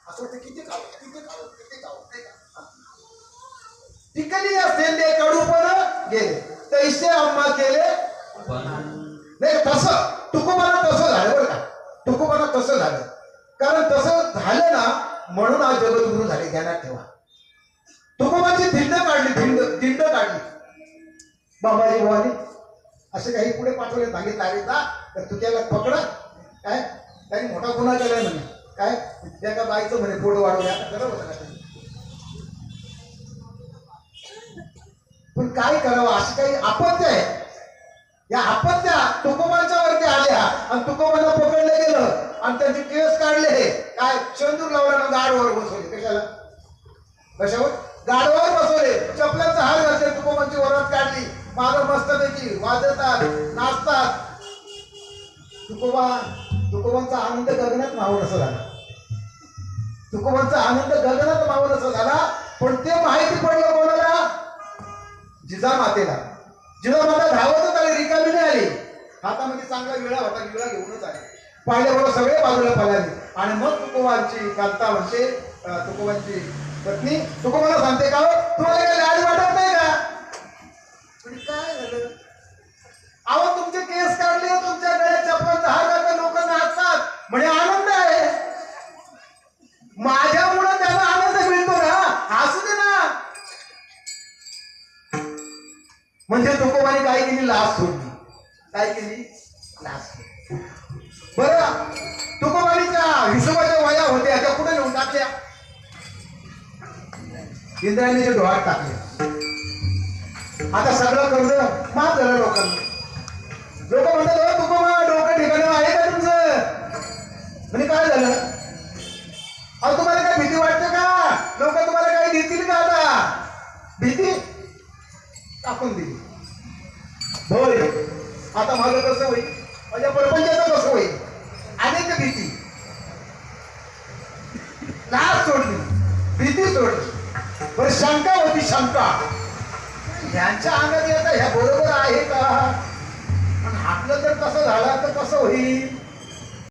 असं वाटतं किती खावं किती खावं किती खावं नाही का. टिकली असेल ते कडूपण गेले तैसे आम्हा केले नाही. तसं तुकोबांना तसं झालं बरं का. तुकोबांना तसं झालं कारण तसं झालं ना म्हणून आज जगद्गुरु झाले. ध्यानात ठेवा. तुकोबांची धिंड काढली धिंड काढली बाबाजी बुवानी. असे काही पुढे पाठवले सांगितलं आहे का तर तू त्याला पकडा काय त्यांनी मोठा गुन्हा केलाय म्हणे काय त्या का बाईचं म्हणे पोट वाढवल्या खरं होतं का. पण काय करावं अशी काही आपत्ती आहे. या आपत्त्या तुकोबांच्या वरती आल्या आणि तुकोबांना पकडलं गेलं आणि त्यांचे केस काढले. काय शेंदूर लावला ना गाडवर बसवले. कशाला कशावर गाडवर बसवले. चपलांचा हार घातले. तुकोबांची वरात काढली. मागं मस्तपैकी वाजतात नाचतात. तुकोबांचा आनंद गगनात मावूनसा झाला. तुकोबांचा आनंद गगनात मावूनसा झाला. पण ते माहिती पडलं कोणाला जिजामातेला. जिजामाता धावतच आली रिकामी नाही आली. हातामध्ये चांगला विळा होता. विळा घेऊनच आले. पाहिल्याबरोबर सगळे बाजूला पळाले आणि मग तुकोबांची कांता म्हणते तुकोबांची पत्नी तुकोबाला सांगते का तुम्हाला काही लाज वाटत नाही का. काय झालं अहो तुमचे केस काढले तुमच्या गळ्यात चपलांचा हार घातला लोक नाचतात म्हणजे आनंद आहे. माझ्यामुळे त्यांना आनंद मिळतो ना असू दे ना. म्हणजे तुकोबाने काय केली लाच सोडली. काय केली लाच सोडली. बरं तुकोबानीच्या हिशोबाच्या वया होत्या त्या कुठे नेऊन टाकल्या. इंद्रायणीच्या डोळ्यात टाकले. आता सगळं कर्ज माफ झालं लोकांना. लोक म्हणतात तुकोबा डोकं ठिकाणं आहे का तुमचं. म्हणजे काय झालं अहो तुम्हाला काय भीती वाटते का. लोक तुम्हाला काही देतील का. आता भीती टाकून दिली. होय आता माझं कसं होईल माझ्या प्रपंचाचं कसं होईल. अनेक भीती लाज सोडली भीती सोडली. बरं शंका होती शंका ह्यांच्या अंगात येतं ह्या बरोबर आहे का. आणि आपलं जर तसं झालं तर कसं होईल.